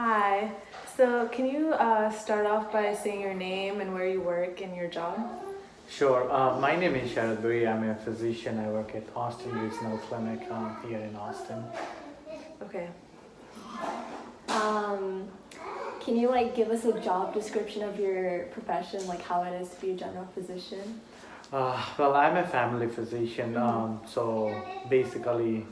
Hi. So, can you start off by saying your name and where you work and your job? Sure. My name is Sharad Buri. I'm a physician. I work at Austin Regional Clinic here in Austin. Okay. Um, can you give us a job description of your profession, like how it is to be a general physician? Well, I'm a family physician. So basically,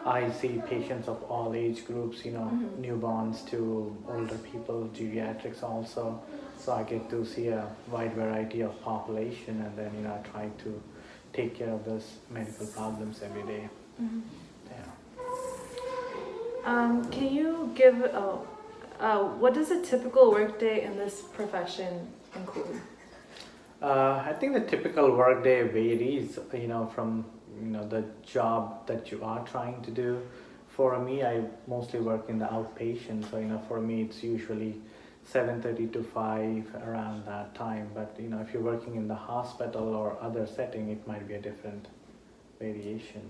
I see patients of all age groups, newborns to older people, geriatrics also. So I get to see a wide variety of population and then, I try to take care of those medical problems every day. Mhm. Yeah. Can you give what does a typical workday in this profession include? I think the typical workday varies, from the job that you are trying to do. For me, I mostly work in the outpatient, so for me it's usually 7:30 to 5 around that time. But if you're working in the hospital or other setting, it might be a different variation.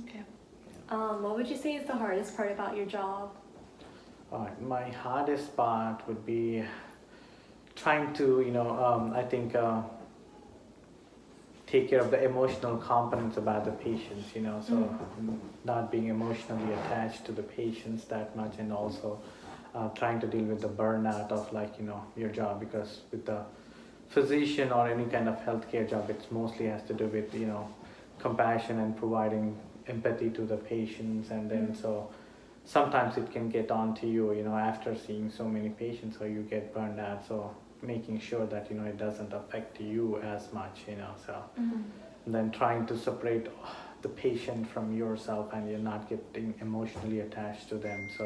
Okay. What would you say is the hardest part about your job? My hardest part would be trying to, I think. Take care of the emotional components about the patients, so not being emotionally attached to the patients that much, and also trying to deal with the burnout of your job, because with the physician or any kind of healthcare job, it's mostly has to do with compassion and providing empathy to the patients, and then so sometimes it can get on to you, after seeing so many patients, so you get burned out. So making sure that it doesn't affect you as much, so and then trying to separate the patient from yourself, and you're not getting emotionally attached to them. So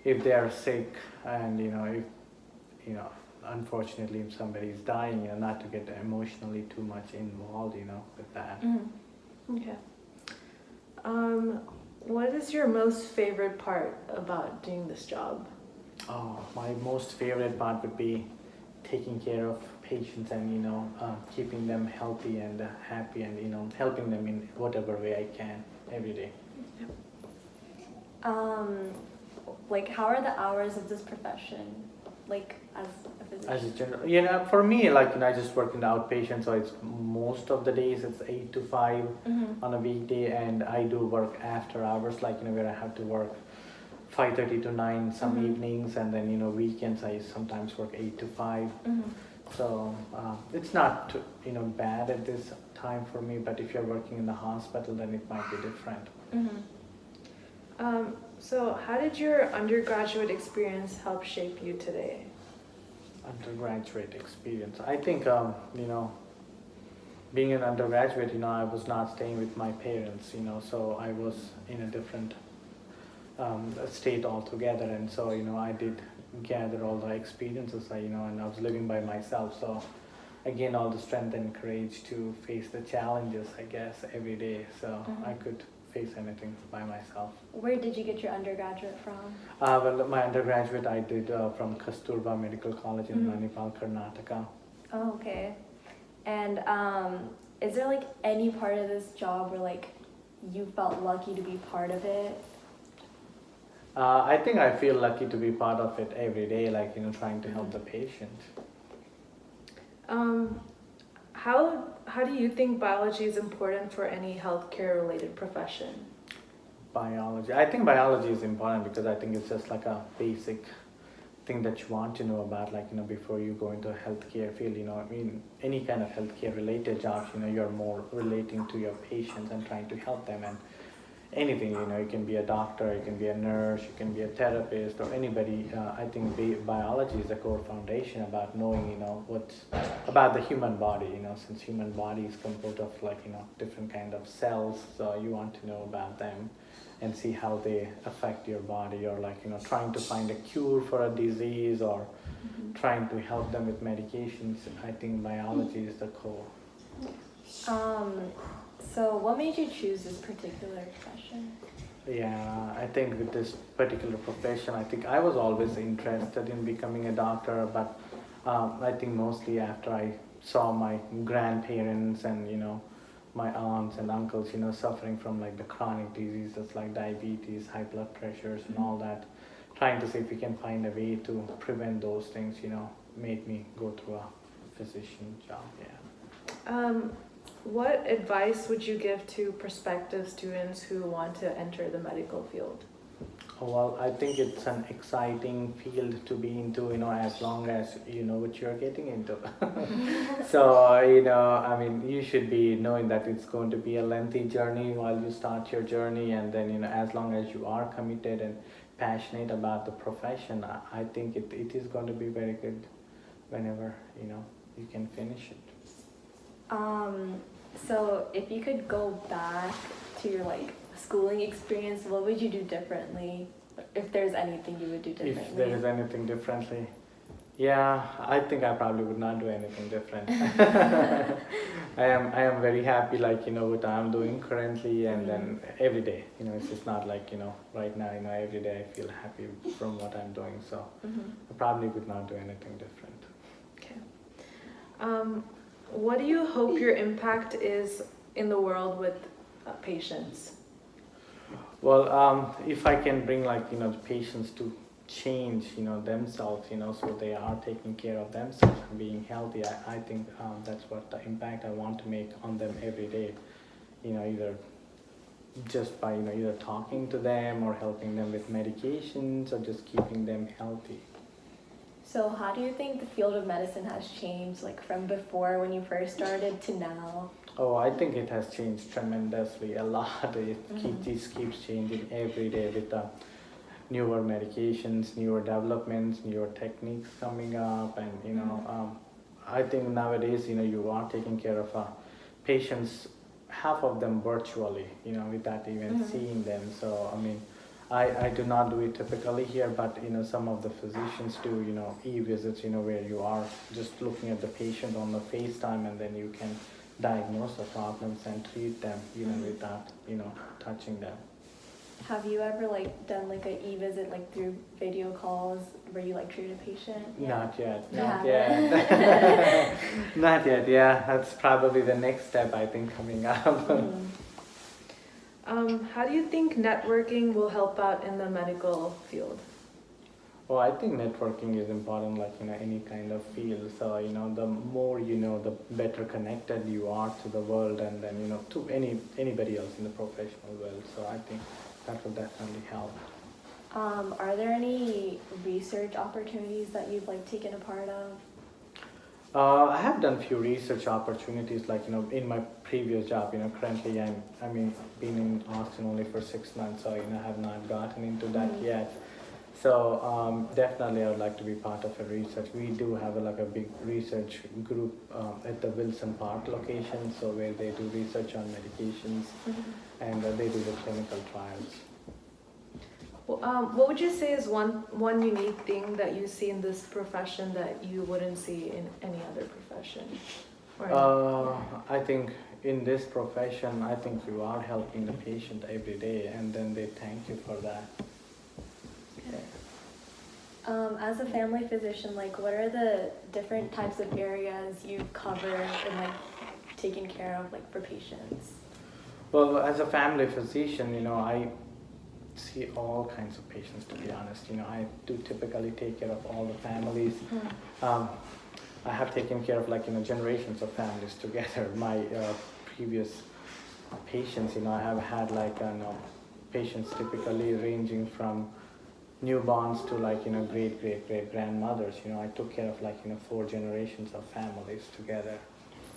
if they are sick, and if unfortunately if somebody is dying, not to get emotionally too much involved, with that. Okay. What is your most favorite part about doing this job? Oh, my most favorite part would be taking care of patients, and keeping them healthy and happy, and helping them in whatever way I can every day. Um, how are the hours of this profession, as a physician? As a general, for me, I just work in the outpatient, so it's most of the days it's 8 to 5 on a weekday, and I do work after hours, where I have to work 5:30 to 9 some evenings, and then weekends I sometimes work 8 to 5. So it's not bad at this time for me, but if you're working in the hospital, then it might be different. So, how did your undergraduate experience help shape you today? Undergraduate experience, I think, being an undergraduate, I was not staying with my parents, so I was in a different state altogether, and so I did gather all the experiences, and I was living by myself, so I gained all the strength and courage to face the challenges, I guess, every day, so I could face anything by myself. Where did you get your undergraduate from? Well, my undergraduate I did from Kasturba Medical College in Manipal, Karnataka. Oh, okay. And is there any part of this job where you felt lucky to be part of it? I think I feel lucky to be part of it every day, trying to help the patient. How do you think biology is important for any healthcare related profession? Biology. I think biology is important because I think it's just like a basic thing that you want to know about, before you go into a healthcare field, any kind of healthcare related jobs, you're more relating to your patients and trying to help them, and anything, you can be a doctor, you can be a nurse, you can be a therapist, or anybody. I think biology is the core foundation about knowing, what's about the human body, since human body is composed of different kind of cells, so you want to know about them and see how they affect your body, or trying to find a cure for a disease, or trying to help them with medications. I think biology is the core. So what made you choose this particular profession? Yeah, I think with this particular profession, I think I was always interested in becoming a doctor, but I think mostly after I saw my grandparents and my aunts and uncles, suffering from the chronic diseases like diabetes, high blood pressures, and all that, trying to see if we can find a way to prevent those things, made me go through a physician job. Yeah. What advice would you give to prospective students who want to enter the medical field? Well, I think it's an exciting field to be into, as long as you know what you're getting into. So, I mean, you should be knowing that it's going to be a lengthy journey while you start your journey, and then, as long as you are committed and passionate about the profession, I think it is going to be very good whenever, you can finish it. So if you could go back to your like schooling experience, what would you do differently? If there's anything you would do differently. If there is anything differently, yeah, I think I probably would not do anything different. I am very happy, like, what I'm doing currently, and then every day, it's just not like, right now, every day I feel happy from what I'm doing, so I probably would not do anything different. Okay. What do you hope your impact is in the world with patients? Well, if I can bring, like, the patients to change, themselves, so they are taking care of themselves and being healthy, I think that's what the impact I want to make on them every day, either just by, either talking to them or helping them with medications or just keeping them healthy. So how do you think the field of medicine has changed, like from before when you first started to now? Oh, I think it has changed tremendously, a lot. It keeps changing every day with newer medications, newer developments, newer techniques coming up, and I think nowadays you are taking care of patients, half of them virtually, without even seeing them. So I mean, I do not do it typically here, but some of the physicians do e-visits, where you are just looking at the patient on the FaceTime, and then you can diagnose the problems and treat them even without touching them. Have you ever like done like an e-visit like through video calls where you like treat a patient? Not yet. Yeah. Not yet. Yeah, that's probably the next step, I think, coming up. How do you think networking will help out in the medical field? Well, I think networking is important, like any kind of field. So the more the better connected you are to the world, and then to anybody else in the professional world. So I think that will definitely help. Are there any research opportunities that you've like taken a part of? I have done few research opportunities, like in my previous job. Currently been in Austin only for 6 months, so I have not gotten into that yet. So definitely I would like to be part of a research. We do have a big research group at the Wilson Park location, so where they do research on medications and they do the clinical trials. What would you say is one unique thing that you see in this profession that you wouldn't see in any other profession? I think in this profession, I think you are helping the patient every day, and then they thank you for that. As a family physician, like what are the different types of areas you've covered and like taken care of like for patients? Well, as a family physician, I see all kinds of patients, to be honest. I do typically take care of all the families. I have taken care of generations of families together. My previous patients, I have had patients typically ranging from newborns to great grandmothers. I took care of 4 generations of families together.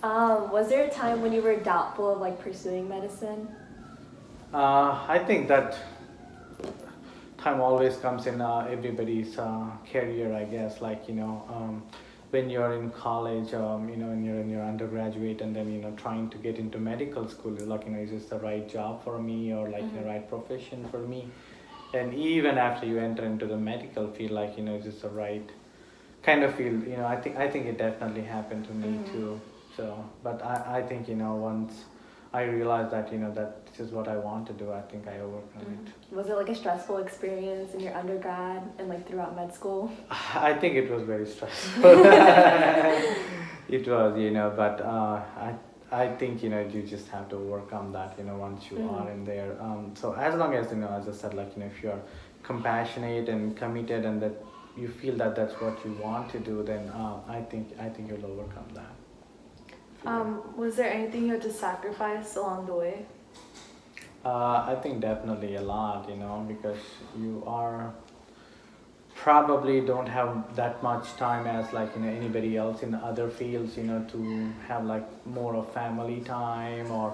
Was there a time when you were doubtful of like pursuing medicine? I think that time always comes in everybody's career, I guess. When you're in college, when you're in your undergraduate, and then trying to get into medical school, is this the right job for me, or the right profession for me? And even after you enter into the medical field, is this the right kind of field? I think it definitely happened to me too. So, but I think once I realized that that this is what I want to do, I think I overcome it. Was it like a stressful experience in your undergrad and like throughout med school? I think it was very stressful. It was, but I think you just have to work on that once you Mhm. are in there. So as long as as I said, like if you're compassionate and committed, and that you feel that that's what you want to do, then I think you'll overcome that. Fear. Was there anything you had to sacrifice along the way? I think definitely a lot, because you are probably don't have that much time as like anybody else in other fields, to have like more of family time or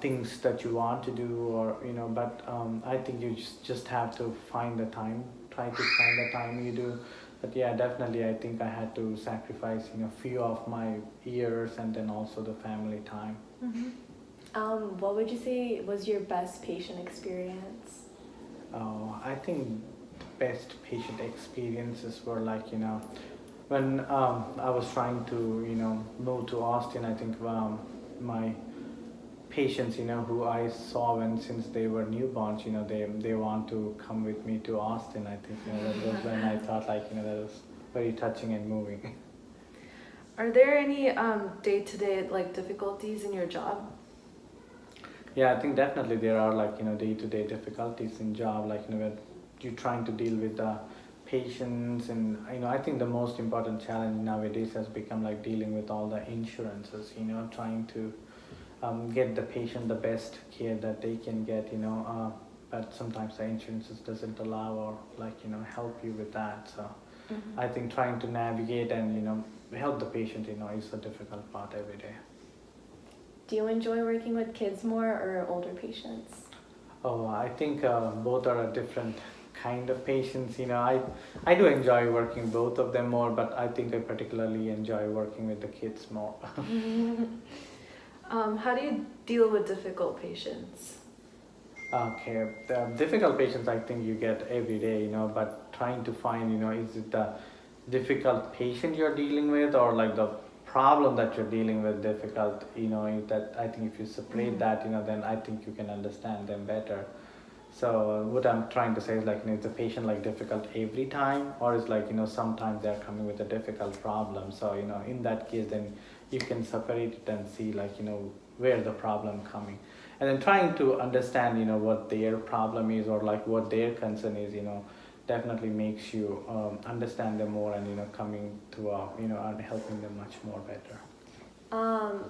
things that you want to do, or but I think you just have to find the time, try to find the time you do. But yeah, definitely I think I had to sacrifice few of my years, and then also the family time. Mm-hmm. What would you say was your best patient experience? I think best patient experiences were like when I was trying to move to Austin. I think my patients who I saw when since they were newborns, they want to come with me to Austin. I think that was when I thought like that was very touching and moving. Are there any day-to-day like difficulties in your job? Yeah, I think definitely there are like day-to-day difficulties in job, like when you're trying to deal with the patients. And I think the most important challenge nowadays has become like dealing with all the insurances, trying to get the patient the best care that they can get, but sometimes the insurances doesn't allow or like help you with that. So Mhm. I think trying to navigate and help the patient is a difficult part every day. Do you enjoy working with kids more or older patients? Oh, I think both are a different kind of patients. I do enjoy working both of them more, but I think I particularly enjoy working with the kids more. How do you deal with difficult patients? Okay, the difficult patients I think you get every day, but trying to find, is it the difficult patient you're dealing with, or like the problem that you're dealing with difficult, that I think if you separate that, then I think you can understand them better. So what I'm trying to say is like, is the patient like difficult every time, or is like, sometimes they're coming with a difficult problem. So, in that case, then you can separate it and see like, where the problem coming. And then trying to understand, what their problem is, or like what their concern is, definitely makes you understand them more, and, coming to, and helping them much more better.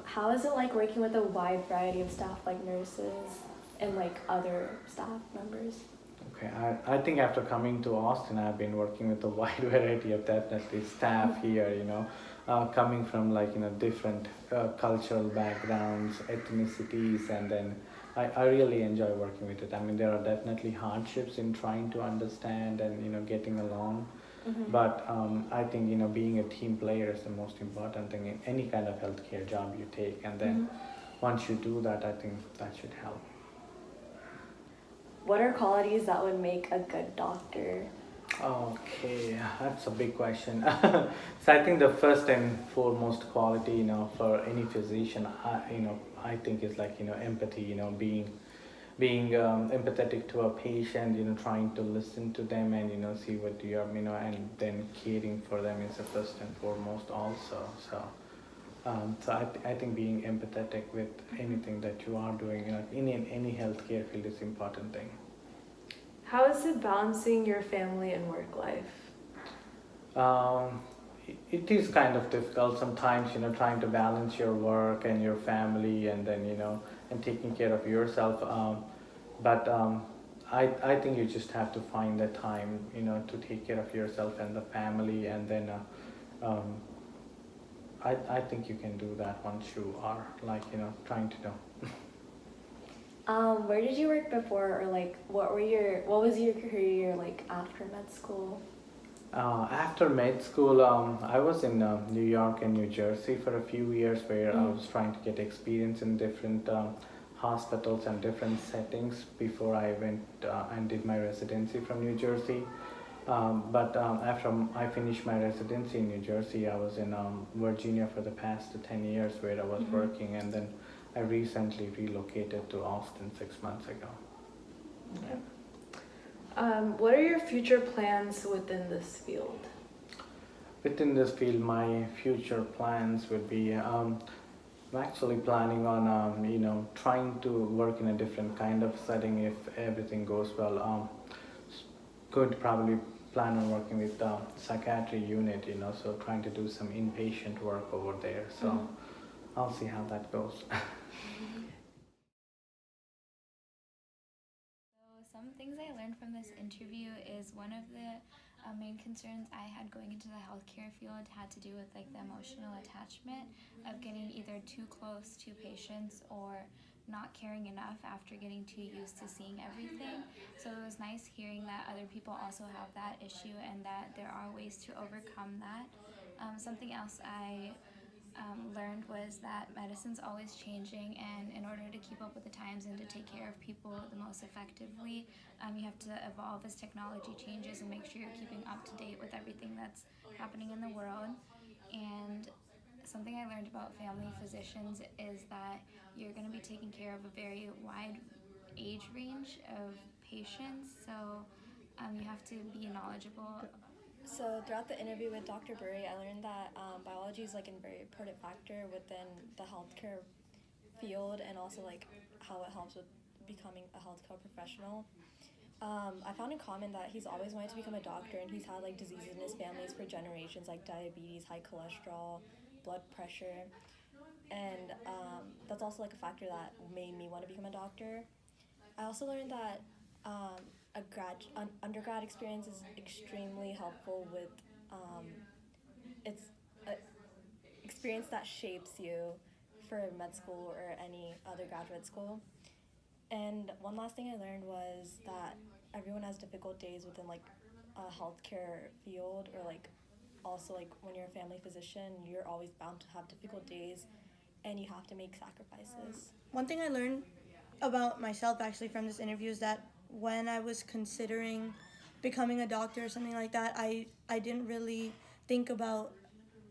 How is it like working with a wide variety of staff like nurses and like other staff members? Okay, I think after coming to Austin, I've been working with a wide variety of definitely staff here, coming from like, different cultural backgrounds, ethnicities, and then I really enjoy working with it. I mean, there are definitely hardships in trying to understand and, getting along. Mhm. But I think, being a team player is the most important thing in any kind of healthcare job you take. And then once you do that, I think that should help. What are qualities that would make a good doctor? Okay, that's a big question. So I think the first and foremost quality, for any physician, I think is like, empathy, being empathetic to a patient, trying to listen to them and, see what you are, and then caring for them is the first and foremost also. So, I think being empathetic with anything that you are doing, in any healthcare field is important thing. How is it balancing your family and work life? Um, it is kind of difficult sometimes, trying to balance your work and your family, and then, and taking care of yourself. But I think you just have to find the time, to take care of yourself and the family, and then um, I think you can do that once you are like, trying to do. Where did you work before, or like what was your career like after med school? After med school, I was in New York and New Jersey for a few years, where I was trying to get experience in different hospitals and different settings before I went and did my residency from New Jersey. But after I finished my residency in New Jersey, I was in Virginia for the past 10 years, where I was working, and then I recently relocated to Austin 6 months ago. Yeah. What are your future plans within this field? Within this field, my future plans would be I'm actually planning on, trying to work in a different kind of setting if everything goes well. Going to probably plan on working with the psychiatry unit, so trying to do some inpatient work over there. So I'll see how that goes. So some things I learned from this interview is one of the main concerns I had going into the healthcare field had to do with like the emotional attachment of getting either too close to patients or not caring enough after getting too used to seeing everything. So it was nice hearing that other people also have that issue and that there are ways to overcome that. Something else I learned was that medicine's always changing, and in order to keep up with the times and to take care of people the most effectively, you have to evolve as technology changes and make sure you're keeping up to date with everything that's happening in the world. And something I learned about family physicians is that you're going to be taking care of a very wide age range of patients, so you have to be knowledgeable. So throughout the interview with Dr. Burry, I learned that biology is like a very important factor within the healthcare field, and also like how it helps with becoming a healthcare professional. I found in common that he's always wanted to become a doctor, and he's had like diseases in his families for generations, like diabetes, high cholesterol, blood pressure, and that's also like a factor that made me want to become a doctor. I also learned that an undergrad experience is extremely helpful with it's an experience that shapes you for med school or any other graduate school. And one last thing I learned was that everyone has difficult days within like a healthcare field, or like also like when you're a family physician, you're always bound to have difficult days and you have to make sacrifices. One thing I learned about myself actually from this interview is that when I was considering becoming a doctor or something like that, I didn't really think about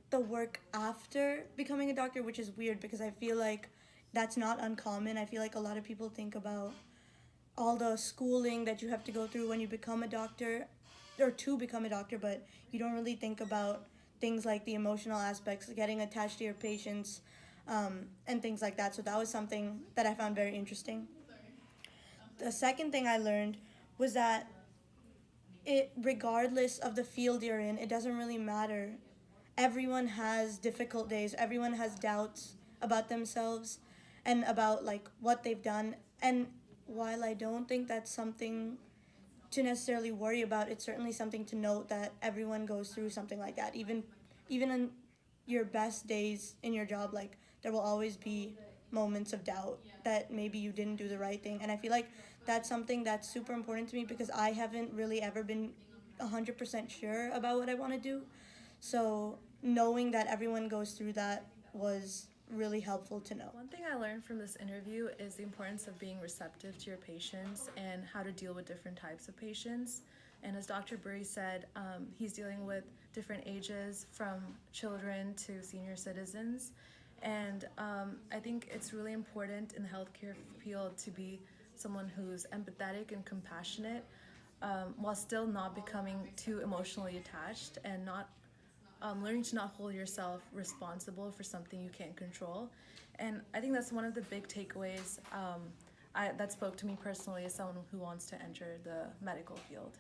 the work after becoming a doctor, which is weird because I feel like that's not uncommon. I feel like a lot of people think about all the schooling that you have to go through when you become a doctor or to become a doctor, but you don't really think about things like the emotional aspects, getting attached to your patients, and things like that. So that was something that I found very interesting. The second thing I learned was that regardless of the field you're in, it doesn't really matter. Everyone has difficult days. Everyone has doubts about themselves and about like what they've done. And while I don't think that's something to necessarily worry about, it's certainly something to note that everyone goes through something like that. Even in your best days in your job, like there will always be moments of doubt that maybe you didn't do the right thing. And I feel like that's something that's super important to me because I haven't really ever been 100% sure about what I want to do. So knowing that everyone goes through that was really helpful to know. One thing I learned from this interview is the importance of being receptive to your patients and how to deal with different types of patients. And as Dr. Burry said, he's dealing with different ages from children to senior citizens. And I think it's really important in the healthcare field to be someone who's empathetic and compassionate, while still not becoming too emotionally attached and not learning to not hold yourself responsible for something you can't control. And I think that's one of the big takeaways that spoke to me personally as someone who wants to enter the medical field.